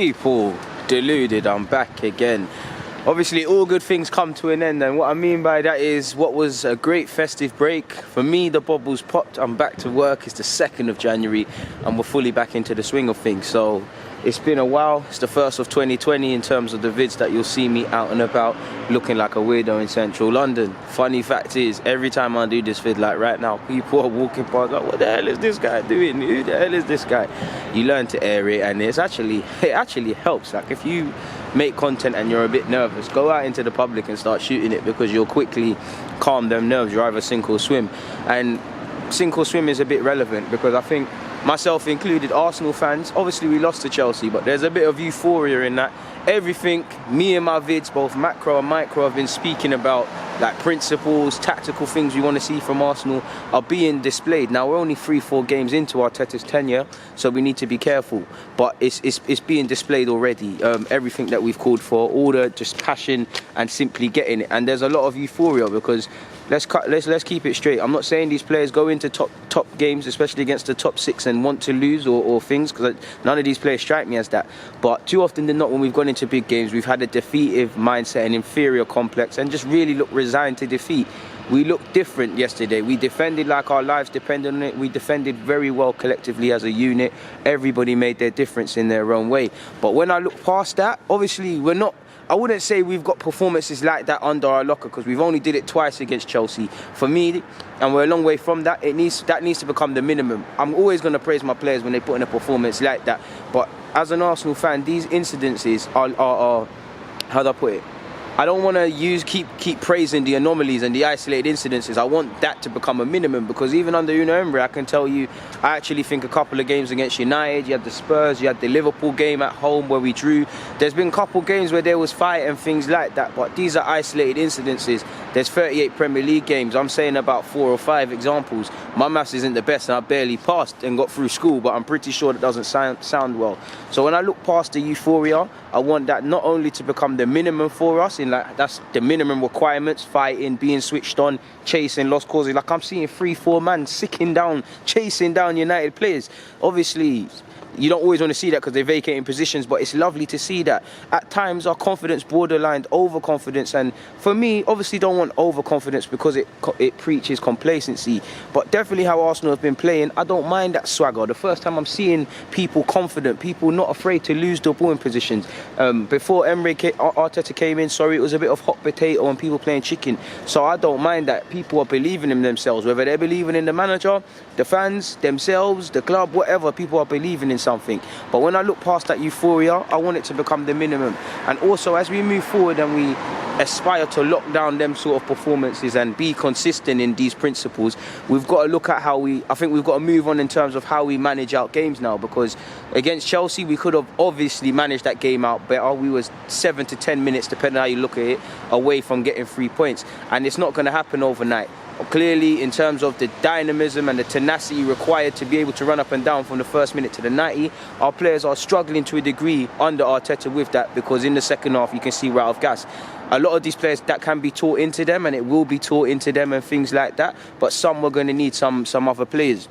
People, Deluded, I'm back again. Obviously, all good things come to an end, and what I mean by that is what was a great festive break. For me, the bubbles popped. I'm back to work. It's the 2nd of January, and we're fully back into the swing of things. So it's been a while. It's the first of 2020 in terms of the vids that you'll see me out and about looking like a weirdo in central London. Funny fact is, every time I do this vid, like right now, people are walking past like, what the hell is this guy doing? Who the hell is this guy? You learn to air it, and it actually helps. Like if you make content and you're a bit nervous, go out into the public and start shooting it, because you'll quickly calm them nerves. You're either sink or swim. And sink or swim is a bit relevant because I think, myself included, Arsenal fans, obviously we lost to Chelsea, but there's a bit of euphoria in that. Everything, me and my vids, both macro and micro, have been speaking about, like principles, tactical things we want to see from Arsenal are being displayed. Now we're only 3-4 games into Arteta's tenure, so we need to be careful, but it's being displayed already. Everything that we've called for, all the just passion and simply getting it, and there's a lot of euphoria because let's keep it straight. I'm not saying these players go into top games, especially against the top 6, and want to lose or things, because none of these players strike me as that. But too often than not, when we've gone into big games, we've had a defeative mindset, an inferior complex, and just really look resigned to defeat. We looked different yesterday. We defended like our lives depended on it. We defended very well collectively as a unit. Everybody made their difference in their own way. But when I look past that, obviously I wouldn't say we've got performances like that under our locker, because we've only did it twice against Chelsea. For me, and we're a long way from that, that needs to become the minimum. I'm always going to praise my players when they put in a performance like that. But as an Arsenal fan, these incidences are how do I put it? I don't want to keep praising the anomalies and the isolated incidences. I want that to become a minimum, because even under Gooner, I can tell you, I actually think a couple of games against United, you had the Spurs, you had the Liverpool game at home where we drew. There's been a couple of games where there was fight and things like that, but these are isolated incidences. There's 38 Premier League games. I'm saying about 4 or 5 examples. My maths isn't the best and I barely passed and got through school, but I'm pretty sure that doesn't sound well. So when I look past the euphoria, I want that not only to become the minimum for us, in like that's the minimum requirements, fighting, being switched on, chasing lost causes. Like I'm seeing 3-4 man chasing down United players. Obviously, you don't always want to see that because they're vacating positions, but it's lovely to see that. At times, our confidence borderlined overconfidence, and for me, obviously don't want overconfidence because it preaches complacency, but definitely how Arsenal have been playing, I don't mind that swagger. The first time I'm seeing people confident, people not afraid to lose the ball in positions. Before Arteta came in, it was a bit of hot potato and people playing chicken, so I don't mind that people are believing in themselves, whether they're believing in the manager, the fans, themselves, the club, whatever, people are believing in something. But when I look past that euphoria, I want it to become the minimum. And also, as we move forward and we aspire to lock down them sort of performances and be consistent in these principles, we've got to look at I think we've got to move on in terms of how we manage out games now, because against Chelsea we could have obviously managed that game out better. We was 7 to 10 minutes, depending on how you look at it, away from getting 3 points, and it's not going to happen overnight. Clearly, in terms of the dynamism and the tenacity required to be able to run up and down from the first minute to the 90, our players are struggling to a degree under Arteta with that, because in the second half you can see we're out of gas. A lot of these players, that can be taught into them, and it will be taught into them and things like that, but some we're going to need some other players.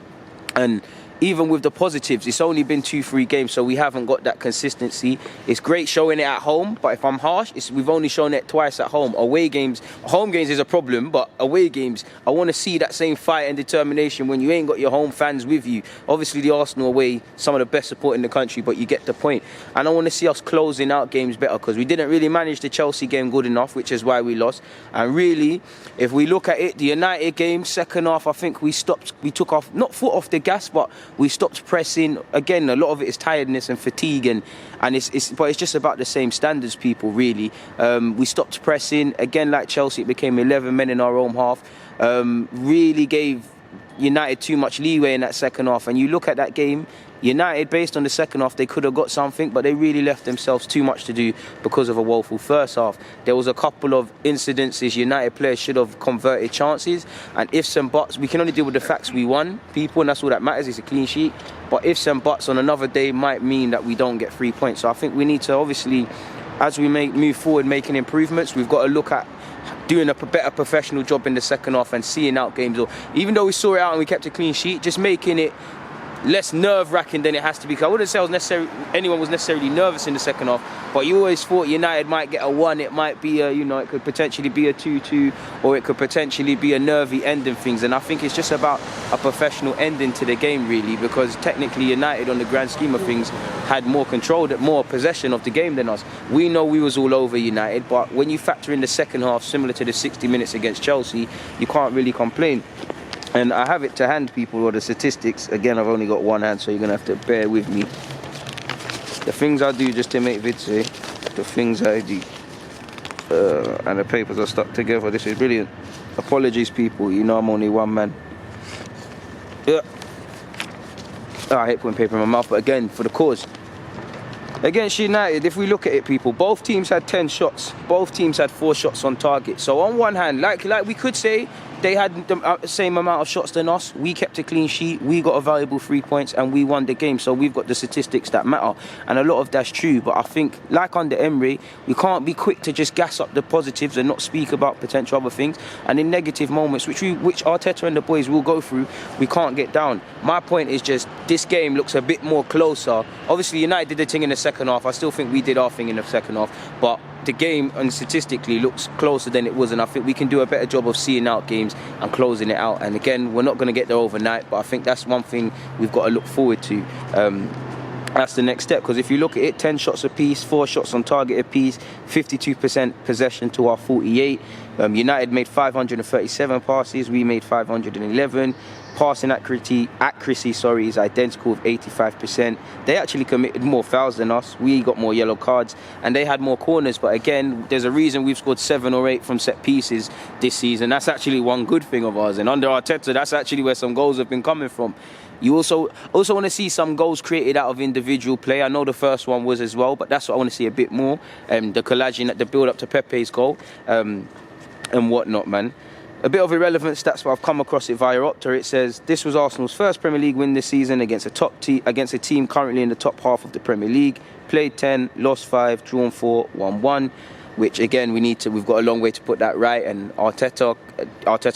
And even with the positives, it's only been 2-3 games, so we haven't got that consistency. It's great showing it at home, but if I'm harsh, we've only shown it twice at home. Away games, home games is a problem, but away games, I want to see that same fight and determination when you ain't got your home fans with you. Obviously, the Arsenal away, some of the best support in the country, but you get the point. And I want to see us closing out games better, because we didn't really manage the Chelsea game good enough, which is why we lost. And really, if we look at it, the United game, second half, I think we took off, not foot off the gas, but we stopped pressing. Again, a lot of it is tiredness and fatigue, and but it's just about the same standards, people, really. We stopped pressing. Again, like Chelsea, it became 11 men in our own half. Really gave United too much leeway in that second half. And you look at that game, United, based on the second half, they could have got something, but they really left themselves too much to do because of a woeful first half. There was a couple of incidences United players should have converted chances, and ifs and buts. We can only deal with the facts. We won, people, and that's all that matters. It's a clean sheet. But ifs and buts on another day might mean that we don't get 3 points. So I think we need to, obviously, as we move forward, making improvements, we've got to look at doing a better professional job in the second half and seeing out games. Or even though we saw it out and we kept a clean sheet, just making it less nerve-wracking than it has to be. Cause I wouldn't say anyone was necessarily nervous in the second half, but you always thought United might get a 1, it might be a, it could potentially be a 2-2, or it could potentially be a nervy ending things. And I think it's just about a professional ending to the game, really, because technically United, on the grand scheme of things, had more control, more possession of the game than us. We know we was all over United, but when you factor in the second half, similar to the 60 minutes against Chelsea, you can't really complain. And I have it to hand, people, or the statistics. Again, I've only got one hand, so you're going to have to bear with me. The things I do just to make vids, the things I do. And the papers are stuck together. This is brilliant. Apologies, people. You know I'm only one man. Yeah. I hate putting paper in my mouth, but again, for the cause. Against United, if we look at it, people, both teams had 10 shots. Both teams had 4 shots on target. So on one hand, like we could say, they had the same amount of shots than us. We kept a clean sheet. We got a valuable 3 points, and we won the game. So we've got the statistics that matter, and a lot of that's true. But I think, like under Emery, we can't be quick to just gas up the positives and not speak about potential other things. And in negative moments, which Arteta and the boys will go through, we can't get down. My point is just this game looks a bit more closer. Obviously, United did the thing in the second half. I still think we did our thing in the second half, but the game and statistically looks closer than it was, and I think we can do a better job of seeing out games and closing it out. And again, we're not going to get there overnight, but I think that's one thing we've got to look forward to. That's the next step, because if you look at it, 10 shots apiece, 4 shots on target apiece, 52% possession to our 48. United made 537 passes, we made 511. Passing accuracy is identical with 85%. They actually committed more fouls than us. We got more yellow cards, and they had more corners. But again, there's a reason we've scored 7 or 8 from set pieces this season. That's actually one good thing of ours. And under Arteta, that's actually where some goals have been coming from. You also want to see some goals created out of individual play. I know the first one was as well, but that's what I want to see a bit more. The collaging, the build up to Pepe's goal, and whatnot, man. A bit of irrelevant stats, but I've come across it via Opta. It says this was Arsenal's first Premier League win this season against a team currently in the top half of the Premier League. Played 10, lost 5, drawn 4, won 1. Which again, we've got a long way to put that right, and Arteta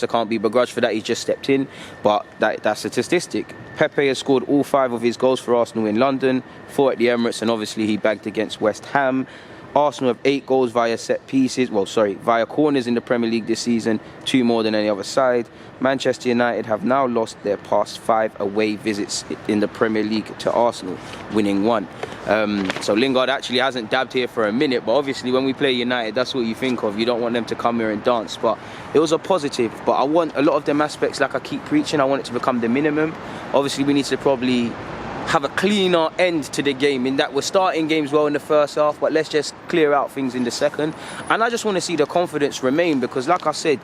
can't be begrudged for that. He's just stepped in, but that's a statistic. Pepe has scored all 5 of his goals for Arsenal in London, 4 at the Emirates, and obviously he bagged against West Ham. Arsenal have 8 goals via via corners in the Premier League this season, 2 more than any other side. Manchester United have now lost their past 5 away visits in the Premier League to Arsenal, winning 1. So Lingard actually hasn't dabbed here for a minute, but obviously when we play United, that's what you think of. You don't want them to come here and dance, but it was a positive. But I want a lot of them aspects, like I keep preaching, I want it to become the minimum. Obviously we need to probably have a cleaner end to the game, in that we're starting games well in the first half, but let's just clear out things in the second. And I just want to see the confidence remain, because like I said,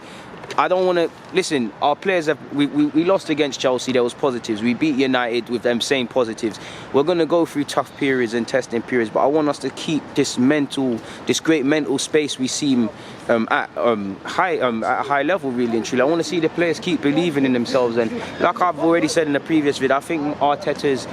I don't want to listen. Our players we lost against Chelsea. There was positives. We beat United with them same positives. We're going to go through tough periods and testing periods, but I want us to keep this great mental space we seem at a high level, really and truly. I want to see the players keep believing in themselves, and like I've already said in the previous video, I think Arteta's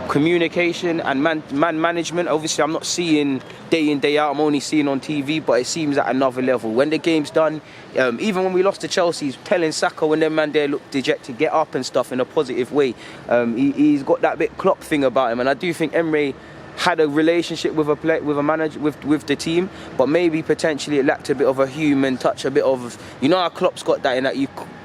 communication and man management, obviously I'm not seeing day in day out, I'm only seeing on TV, but it seems at another level. When the game's done, even when we lost to Chelsea, he's telling Saka when their man there looked dejected, get up and stuff in a positive way. He's got that bit Klopp thing about him, and I do think Emery had a relationship with a manager, with the team, but maybe potentially it lacked a bit of a human touch, a bit of, you know how Klopp's got that, in that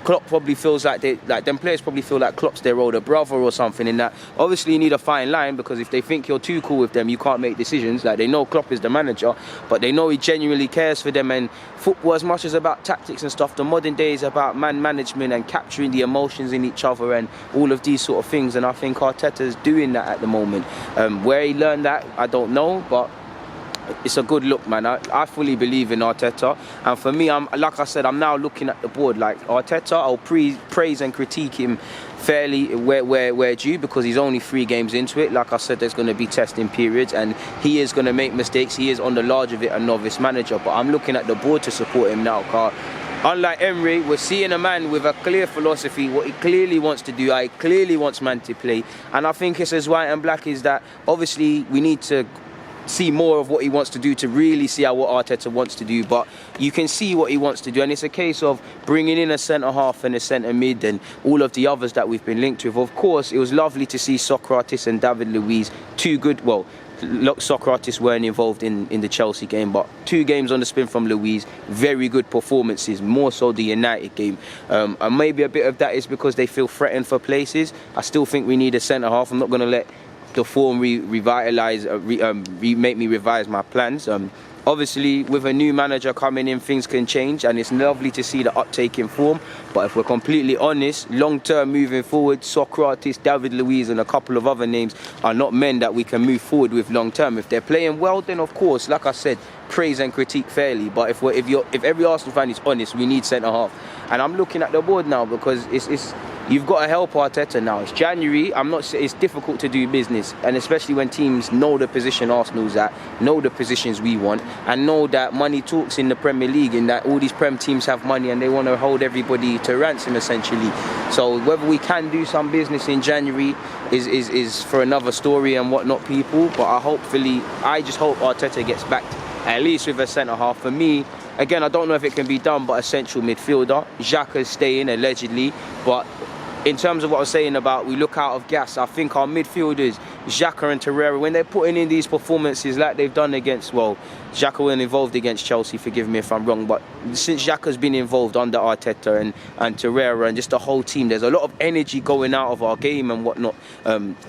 Klopp probably feels like them players probably feel like Klopp's their older brother or something, in that obviously you need a fine line, because if they think you're too cool with them, you can't make decisions. Like, they know Klopp is the manager, but they know he genuinely cares for them, and football, as much as about tactics and stuff, the modern day is about man management and capturing the emotions in each other and all of these sort of things, and I think Arteta's doing that at the moment. Where he learned that, I don't know, but it's a good look, man. I fully believe in Arteta, and for me, like I said, I'm now looking at the board like Arteta. I'll praise and critique him fairly where due, because he's only 3 games into it. Like I said, there's going to be testing periods, and he is going to make mistakes. He is on the large of it a novice manager, but I'm looking at the board to support him now, Carl. Unlike Emery, we're seeing a man with a clear philosophy, what he clearly wants to do, how he clearly wants man to play, and I think it's as white and black is that obviously we need to see more of what he wants to do to really see what Arteta wants to do, but you can see what he wants to do, and it's a case of bringing in a centre-half and a centre-mid and all of the others that we've been linked with. Of course, it was lovely to see Socrates and David Luiz, two good, well, Socrates weren't involved in the Chelsea game, but 2 games on the spin from Luiz, very good performances, more so the United game. And maybe a bit of that is because they feel threatened for places. I still think we need a centre-half. I'm not going to let the form make me revise my plans. Obviously, with a new manager coming in, things can change, and it's lovely to see the uptake in form. But if we're completely honest, long-term moving forward, Socrates, David Luiz and a couple of other names are not men that we can move forward with long-term. If they're playing well, then of course, like I said, praise and critique fairly. But if every Arsenal fan is honest, we need centre-half. And I'm looking at the board now because you've got to help Arteta now. It's January. It's difficult to do business, and especially when teams know the position Arsenal's at, know the positions we want, and know that money talks in the Premier League, and that all these Prem teams have money and they want to hold everybody to ransom essentially. So whether we can do some business in January is for another story and whatnot, people. But I just hope Arteta gets backed at least with a centre half. For me, again, I don't know if it can be done, but a central midfielder. Xhaka's staying allegedly, but in terms of what I was saying about we look out of gas, I think our midfielders, Xhaka and Torreira, when they're putting in these performances like they've done against, well, Xhaka wasn't involved against Chelsea, forgive me if I'm wrong, but since Xhaka's been involved under Arteta and Torreira and just the whole team, there's a lot of energy going out of our game and whatnot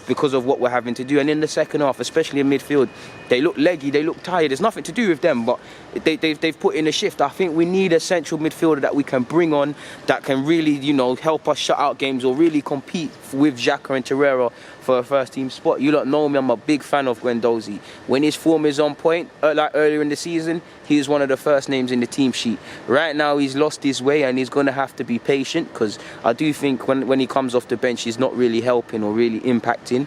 because of what we're having to do. And in the second half, especially in midfield, they look leggy, they look tired. There's nothing to do with them, but they've put in a shift. I think we need a central midfielder that we can bring on that can really, help us shut out games or really compete with Xhaka and Torreira for a first team spot. You lot know me, I'm a big fan of Guendouzi. When his form is on point, like earlier in the season, he was one of the first names in the team sheet. Right now he's lost his way and he's going to have to be patient, because I do think when he comes off the bench he's not really helping or really impacting.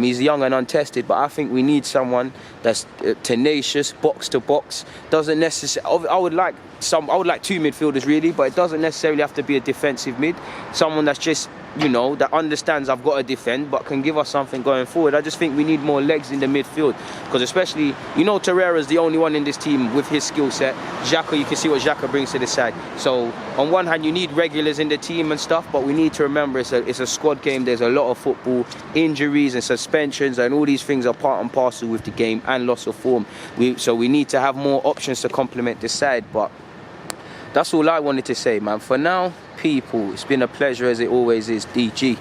He's young and untested, but I think we need someone that's tenacious, box to box. Doesn't necessarily, I would like 2 midfielders really, but it doesn't necessarily have to be a defensive mid. Someone that's just, that understands I've got to defend but can give us something going forward. I just think we need more legs in the midfield, because especially, Torreira's the only one in this team with his skill set. Xhaka, you can see what Xhaka brings to the side. So on one hand you need regulars in the team and stuff, but we need to remember it's a squad game. There's a lot of football, injuries and suspensions, and all these things are part and parcel with the game, and loss of form. So we need to have more options to complement this side. But that's all I wanted to say, man. For now, people, it's been a pleasure as it always is. DG.